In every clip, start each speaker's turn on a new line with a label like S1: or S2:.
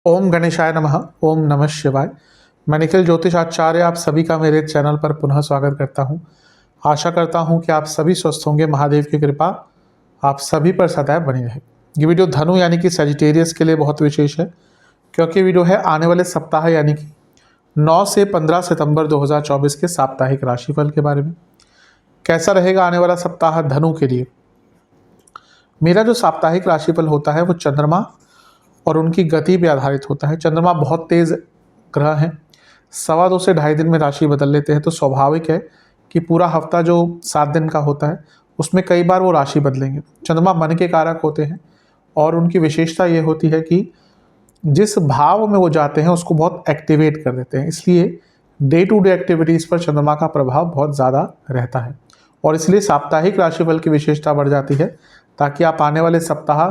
S1: ओम गणेशाय नमः। ओम नमः शिवाय। मैं निखिल ज्योतिष आचार्य आप सभी का मेरे चैनल पर पुनः स्वागत करता हूं। आशा करता हूं कि आप सभी स्वस्थ होंगे। महादेव की कृपा आप सभी पर सदैव बनी रहे। ये वीडियो धनु यानी कि सजिटेरियस के लिए बहुत विशेष है, क्योंकि वीडियो है आने वाले सप्ताह यानी कि 9 से 15 सितंबर 2024 के साप्ताहिक राशिफल के बारे में। कैसा रहेगा आने वाला सप्ताह धनु के लिए। मेरा जो साप्ताहिक राशिफल होता है वो चंद्रमा और उनकी गति पे आधारित होता है। चंद्रमा बहुत तेज ग्रह हैं, 2.25 से 2.5 दिन में राशि बदल लेते हैं, तो स्वाभाविक है कि पूरा हफ्ता जो 7 दिन का होता है उसमें कई बार वो राशि बदलेंगे। चंद्रमा मन के कारक होते हैं और उनकी विशेषता ये होती है कि जिस भाव में वो जाते हैं उसको बहुत एक्टिवेट कर देते हैं, इसलिए डे टू डे एक्टिविटीज़ पर चंद्रमा का प्रभाव बहुत ज़्यादा रहता है और इसलिए साप्ताहिक राशिफल की विशेषता बढ़ जाती है, ताकि आप आने वाले सप्ताह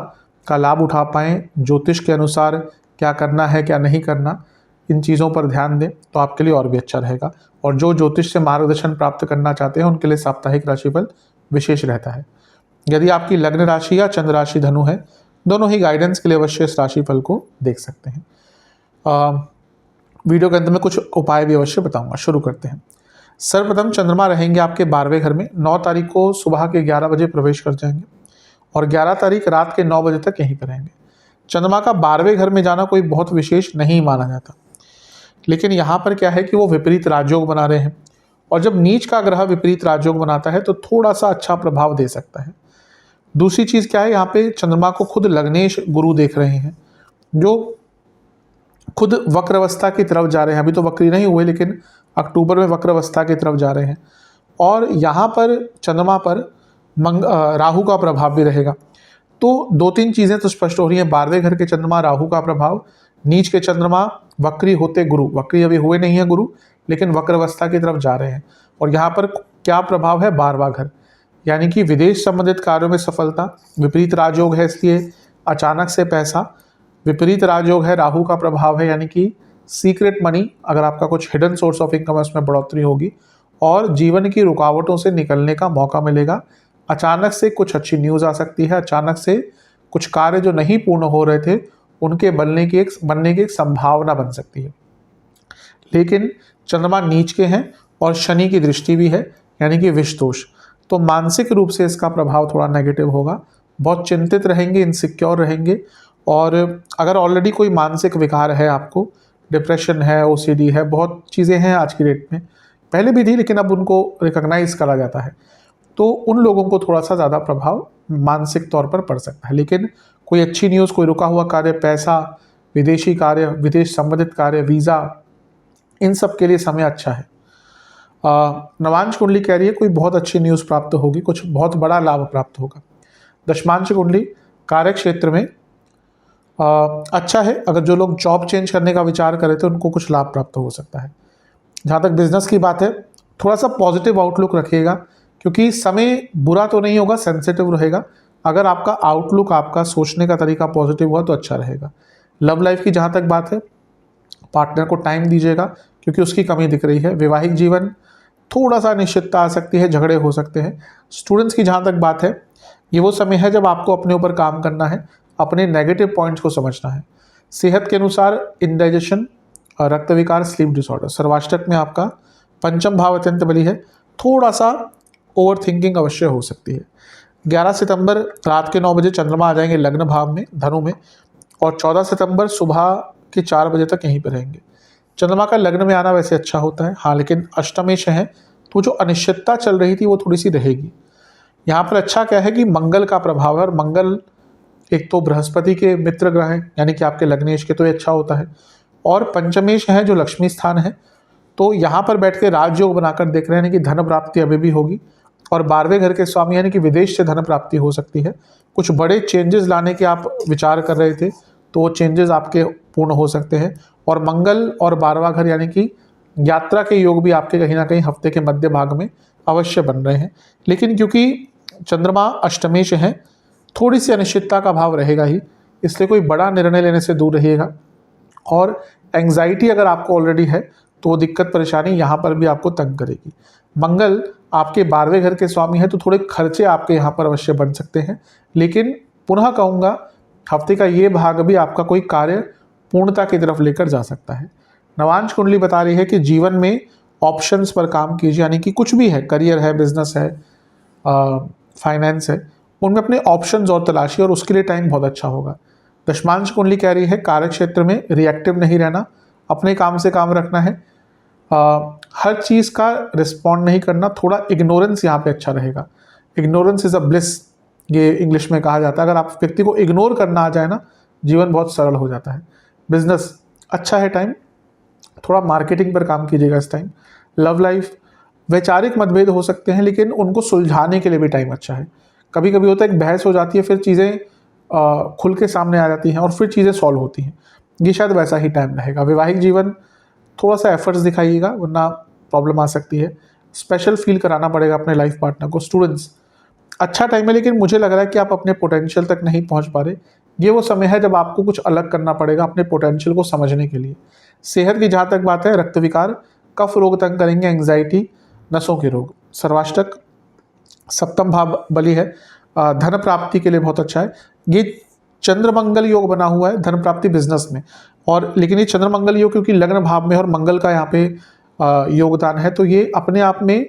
S1: का लाभ उठा पाएँ। ज्योतिष के अनुसार क्या करना है क्या नहीं करना, इन चीज़ों पर ध्यान दें तो आपके लिए और भी अच्छा रहेगा। और जो ज्योतिष से मार्गदर्शन प्राप्त करना चाहते हैं उनके लिए साप्ताहिक राशिफल विशेष रहता है। यदि आपकी लग्न राशि या चंद्र राशि धनु है, दोनों ही गाइडेंस के लिए अवश्य इस राशिफल को देख सकते हैं। वीडियो के अंत में कुछ उपाय भी अवश्य बताऊंगा। शुरू करते हैं। सर्वप्रथम चंद्रमा रहेंगे आपके 12वें घर में। 9 तारीख को सुबह के 11 बजे प्रवेश कर जाएंगे और 11 तारीख रात के 9 बजे तक यहीं पर रहेंगे। चंद्रमा का 12वें घर में जाना कोई बहुत विशेष नहीं माना जाता, लेकिन यहाँ पर क्या है कि वो विपरीत राजयोग बना रहे हैं और जब नीच का ग्रह विपरीत राजयोग बनाता है तो थोड़ा सा अच्छा प्रभाव दे सकता है। दूसरी चीज़ क्या है, यहाँ पे चंद्रमा को खुद लग्नेश गुरु देख रहे हैं, जो खुद वक्र अवस्था की तरफ जा रहे हैं। अभी तो वक्री नहीं हुए, लेकिन अक्टूबर में वक्र अवस्था की तरफ जा रहे हैं और यहाँ पर चंद्रमा पर राहु का प्रभाव भी रहेगा। तो 2-3 चीज़ें तो स्पष्ट हो रही हैं। 12वें घर के चंद्रमा राहु का प्रभाव, नीच के चंद्रमा वक्री होते गुरु, वक्री अभी हुए नहीं है गुरु, लेकिन वक्र अवस्था की तरफ जा रहे हैं। और यहाँ पर क्या प्रभाव है, 12वां घर यानी कि विदेश संबंधित कार्यों में सफलता। विपरीत राजयोग है इसलिए अचानक से पैसा। विपरीत राजयोग है, राहु का प्रभाव है, यानी कि सीक्रेट मनी, अगर आपका कुछ हिडन सोर्स ऑफ इनकम है उसमें बढ़ोतरी होगी और जीवन की रुकावटों से निकलने का मौका मिलेगा। अचानक से कुछ अच्छी न्यूज़ आ सकती है, अचानक से कुछ कार्य जो नहीं पूर्ण हो रहे थे उनके बनने की एक संभावना बन सकती है। लेकिन चंद्रमा नीच के हैं और शनि की दृष्टि भी है, यानी कि विष दोष, तो मानसिक रूप से इसका प्रभाव थोड़ा नेगेटिव होगा। बहुत चिंतित रहेंगे, इनसिक्योर रहेंगे और अगर ऑलरेडी कोई मानसिक विकार है, आपको डिप्रेशन है, ओसीडी है, बहुत चीज़ें हैं आज की डेट में, पहले भी थी लेकिन अब उनको रिकॉग्नाइज करा जाता है, तो उन लोगों को थोड़ा सा ज़्यादा प्रभाव मानसिक तौर पर पड़ सकता है। लेकिन कोई अच्छी न्यूज़, कोई रुका हुआ कार्य, पैसा, विदेशी कार्य, विदेश संबंधित कार्य, वीज़ा, इन सब के लिए समय अच्छा है। नवांश कुंडली कह रही है कोई बहुत अच्छी न्यूज़ प्राप्त होगी, कुछ बहुत बड़ा लाभ प्राप्त होगा। दशमांश कुंडली कार्य क्षेत्र में अच्छा है। अगर जो लोग जॉब चेंज करने का विचार कर रहे थे उनको कुछ लाभ प्राप्त हो सकता है। जहाँ तक बिजनेस की बात है, थोड़ा सा पॉजिटिव आउटलुक रखिएगा, क्योंकि समय बुरा तो नहीं होगा, सेंसिटिव रहेगा। अगर आपका आउटलुक, आपका सोचने का तरीका पॉजिटिव हुआ तो अच्छा रहेगा। लव लाइफ की जहाँ तक बात है, पार्टनर को टाइम दीजिएगा क्योंकि उसकी कमी दिख रही है। वैवाहिक जीवन थोड़ा सा अनिश्चितता आ सकती है, झगड़े हो सकते हैं। स्टूडेंट्स की जहाँ तक बात है, ये वो समय है जब आपको अपने ऊपर काम करना है, अपने नेगेटिव पॉइंट्स को समझना है। सेहत के अनुसार इंडाइजेशन, रक्त विकार, स्लीप डिसऑर्डर। सर्वाष्टक में आपका पंचम भाव अत्यंत बली है, थोड़ा सा ओवर थिंकिंग अवश्य हो सकती है। 11 सितंबर रात के 9 बजे चंद्रमा आ जाएंगे लग्न भाव में, धनु में, और 14 सितंबर सुबह के 4 बजे तक यहीं पर रहेंगे। चंद्रमा का लग्न में आना वैसे अच्छा होता है, हाँ, लेकिन अष्टमेश है तो जो अनिश्चितता चल रही थी वो थोड़ी सी रहेगी। यहाँ पर अच्छा क्या है कि मंगल का प्रभाव है, और मंगल एक तो बृहस्पति के मित्र ग्रह हैं, यानी कि आपके लग्नेश के, तो ये अच्छा होता है। और पंचमेश है जो लक्ष्मी स्थान है, तो यहाँ पर बैठ के राजयोग बनाकर देख रहे हैं कि धन प्राप्ति अभी भी होगी। और 12वें घर के स्वामी यानी कि विदेश से धन प्राप्ति हो सकती है। कुछ बड़े चेंजेस लाने के आप विचार कर रहे थे तो वो चेंजेस आपके पूर्ण हो सकते हैं। और मंगल और 12वां घर यानी कि यात्रा के योग भी आपके कहीं ना कहीं हफ्ते के मध्य भाग में अवश्य बन रहे हैं। लेकिन क्योंकि चंद्रमा अष्टमेश है, थोड़ी सी अनिश्चितता का भाव रहेगा ही, इसलिए कोई बड़ा निर्णय लेने से दूर रहिएगा। और एंग्जाइटी अगर आपको ऑलरेडी है तो वो दिक्कत परेशानी यहाँ पर भी आपको तंग करेगी। मंगल आपके 12वें घर के स्वामी है, तो थोड़े खर्चे आपके यहाँ पर अवश्य बन सकते हैं। लेकिन पुनः कहूँगा हफ्ते का ये भाग भी आपका कोई कार्य पूर्णता की तरफ लेकर जा सकता है। नवांश कुंडली बता रही है कि जीवन में ऑप्शंस पर काम कीजिए, यानी कि कुछ भी है, करियर है, बिजनेस है, फाइनेंस है, उनमें अपने ऑप्शंस और तलाशिए और उसके लिए टाइम बहुत अच्छा होगा। दशमांश कुंडली कह रही है कार्य क्षेत्र में रिएक्टिव नहीं रहना, अपने काम से काम रखना है, हर चीज़ का रिस्पॉन्ड नहीं करना, थोड़ा इग्नोरेंस यहाँ पे अच्छा रहेगा। इग्नोरेंस इज़ अ ब्लिस, ये इंग्लिश में कहा जाता है। अगर आप व्यक्ति को इग्नोर करना आ जाए ना, जीवन बहुत सरल हो जाता है। बिजनेस अच्छा है टाइम, थोड़ा मार्केटिंग पर काम कीजिएगा इस टाइम। लव लाइफ, वैचारिक मतभेद हो सकते हैं लेकिन उनको सुलझाने के लिए भी टाइम अच्छा है। कभी कभी होता है एक बहस हो जाती है, फिर चीज़ें खुल के सामने आ जाती हैं और फिर चीज़ें सॉल्व होती हैं। ये शायद वैसा ही टाइम रहेगा। वैवाहिक जीवन थोड़ा सा एफर्ट्स दिखाइएगा वरना प्रॉब्लम आ सकती है। स्पेशल फील कराना पड़ेगा अपने लाइफ पार्टनर को। स्टूडेंट्स अच्छा टाइम है लेकिन मुझे लग रहा है कि आप अपने पोटेंशियल तक नहीं पहुंच पा रहे। ये वो समय है जब आपको कुछ अलग करना पड़ेगा अपने पोटेंशियल को समझने के लिए। सेहत की जहाँ तक बात है, रक्त विकार, कफ रोग तंग करेंगे, एंग्जाइटी, नसों के रोग। सर्वाष्टक सप्तम भाव बली है, धन प्राप्ति के लिए बहुत अच्छा है। ये चंद्रमंगल योग बना हुआ है धन प्राप्ति बिजनेस में, और लेकिन ये चंद्रमंगल योग क्योंकि लग्न भाव में और मंगल का यहाँ पे योगदान है, तो ये अपने आप में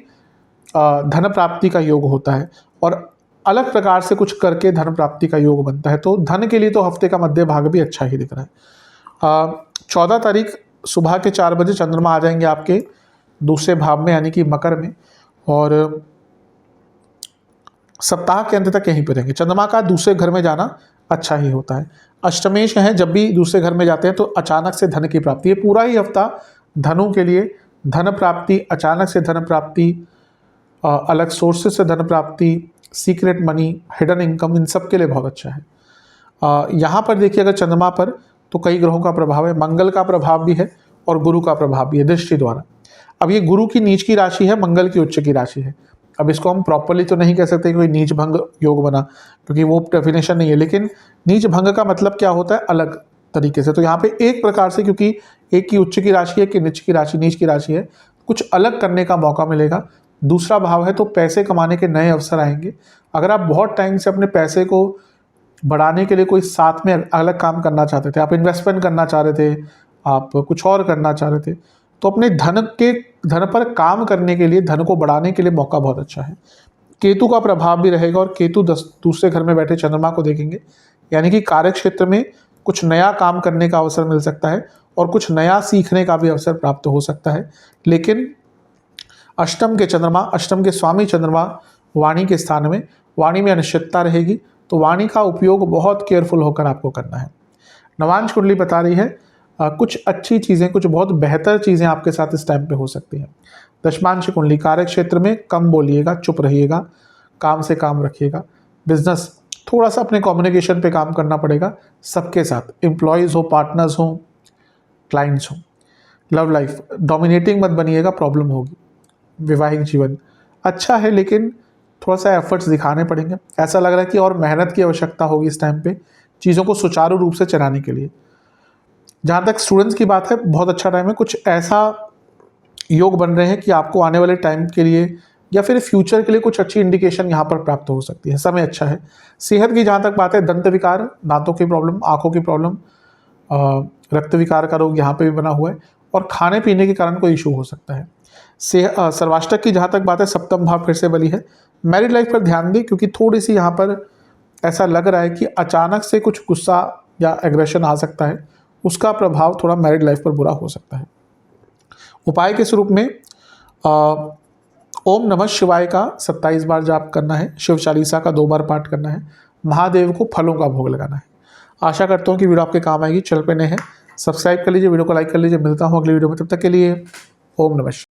S1: धन प्राप्ति का योग होता है और अलग प्रकार से कुछ करके धन प्राप्ति का योग बनता है। तो धन के लिए तो हफ्ते का मध्य भाग भी अच्छा ही दिख रहा है। 14 तारीख सुबह के 4 बजे चंद्रमा आ जाएंगे आपके दूसरे भाव में, यानी कि मकर में, और सप्ताह के अंत तक यहीं पर रहेंगे। चंद्रमा का दूसरे घर में जाना अच्छा ही होता है। अष्टमेश है, जब भी दूसरे घर में जाते हैं तो अचानक से धन की प्राप्ति। ये पूरा ही हफ्ता धनों के लिए, धन प्राप्ति, अचानक से धन प्राप्ति, अलग सोर्सेस से धन प्राप्ति, सीक्रेट मनी, हिडन इनकम, इन सब के लिए बहुत अच्छा है। यहाँ पर देखिए अगर चंद्रमा पर तो कई ग्रहों का प्रभाव है, मंगल का प्रभाव भी है और गुरु का प्रभाव भी है दृष्टि द्वारा। अब ये गुरु की नीच की राशि है, मंगल की उच्च की राशि है। अब इसको हम प्रॉपरली तो नहीं कह सकते कोई नीच भंग योग बना, क्योंकि वो डेफिनेशन नहीं है, लेकिन नीच भंग का मतलब क्या होता है अलग तरीके से। तो यहाँ पे एक प्रकार से, क्योंकि एक की उच्च की राशि है, कि नीच की राशि है, कुछ अलग करने का मौका मिलेगा। दूसरा भाव है तो पैसे कमाने के नए अवसर आएंगे। अगर आप बहुत टाइम से अपने पैसे को बढ़ाने के लिए कोई साथ में अलग काम करना चाहते थे, आप इन्वेस्टमेंट करना चाह रहे थे, आप कुछ और करना चाह रहे थे, तो अपने धन पर काम करने के लिए, धन को बढ़ाने के लिए मौका बहुत अच्छा है। केतु का प्रभाव भी रहेगा और केतु दूसरे घर में बैठे चंद्रमा को देखेंगे, यानी कि कार्य क्षेत्र में कुछ नया काम करने का अवसर मिल सकता है और कुछ नया सीखने का भी अवसर प्राप्त हो सकता है। लेकिन अष्टम के स्वामी चंद्रमा वाणी के स्थान में, वाणी में अनिश्चितता रहेगी, तो वाणी का उपयोग बहुत केयरफुल होकर आपको करना है। नवांश कुंडली बता रही है कुछ अच्छी चीज़ें, कुछ बहुत बेहतर चीज़ें आपके साथ इस टाइम पे हो सकती हैं। दशमांश कुंडली कार्य क्षेत्र में कम बोलिएगा, चुप रहिएगा, काम से काम रखिएगा। बिजनेस थोड़ा सा अपने कम्युनिकेशन पे काम करना पड़ेगा सबके साथ, एम्प्लॉयज़ हो, पार्टनर्स हो, क्लाइंट्स हो। लव लाइफ डोमिनेटिंग मत बनिएगा, प्रॉब्लम होगी। वैवाहिक जीवन अच्छा है लेकिन थोड़ा सा एफर्ट्स दिखाने पड़ेंगे। ऐसा लग रहा है कि और मेहनत की आवश्यकता होगी इस टाइम पे चीज़ों को सुचारू रूप से चलाने के लिए। जहाँ तक स्टूडेंट्स की बात है, बहुत अच्छा टाइम है। कुछ ऐसा योग बन रहे हैं कि आपको आने वाले टाइम के लिए या फिर फ्यूचर के लिए कुछ अच्छी इंडिकेशन यहाँ पर प्राप्त हो सकती है। समय अच्छा है। सेहत की जहाँ तक बात है, दंत विकार, दांतों की प्रॉब्लम, आँखों की प्रॉब्लम, रक्त विकार का रोग यहाँ पे भी बना हुआ है और खाने पीने के कारण कोई इशू हो सकता है। सर्वाष्टक की जहाँ तक बात है, सप्तम भाव फिर से बली है। मैरिड लाइफ पर ध्यान दें क्योंकि थोड़ी सी यहाँ पर ऐसा लग रहा है कि अचानक से कुछ गुस्सा या एग्रेशन आ सकता है, उसका प्रभाव थोड़ा मैरिड लाइफ पर बुरा हो सकता है। उपाय के स्वरूप में ओम नमः शिवाय का 27 बार जाप करना है, शिव चालीसा का 2 बार पाठ करना है, महादेव को फलों का भोग लगाना है। आशा करता हूँ कि वीडियो आपके काम आएगी। चल पे नए हैं, सब्सक्राइब कर लीजिए, वीडियो को लाइक कर लीजिए। मिलता हूँ अगली वीडियो में, तब तक के लिए ओम नमः शिवाय।